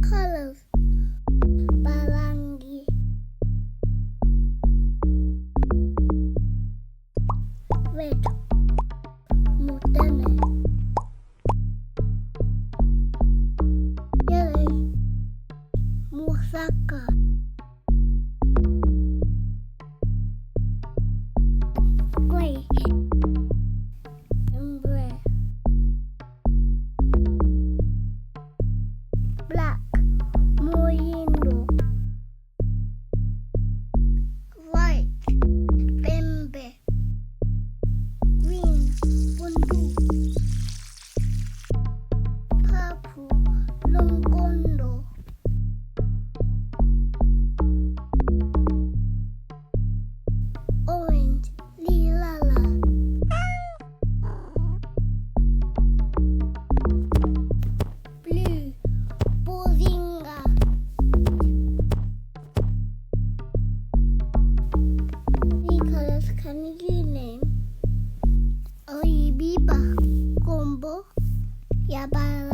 Colors. Balangi. Red. Mutane. Yellow. Musaka. Gray. Amber. Black. Moindo. White. Pembe. Green. Bundu. Purple. Longondo. Orange. Lingala. Blue. Bozinga. Three colors can you name? Oibiba. Combo. Yabala.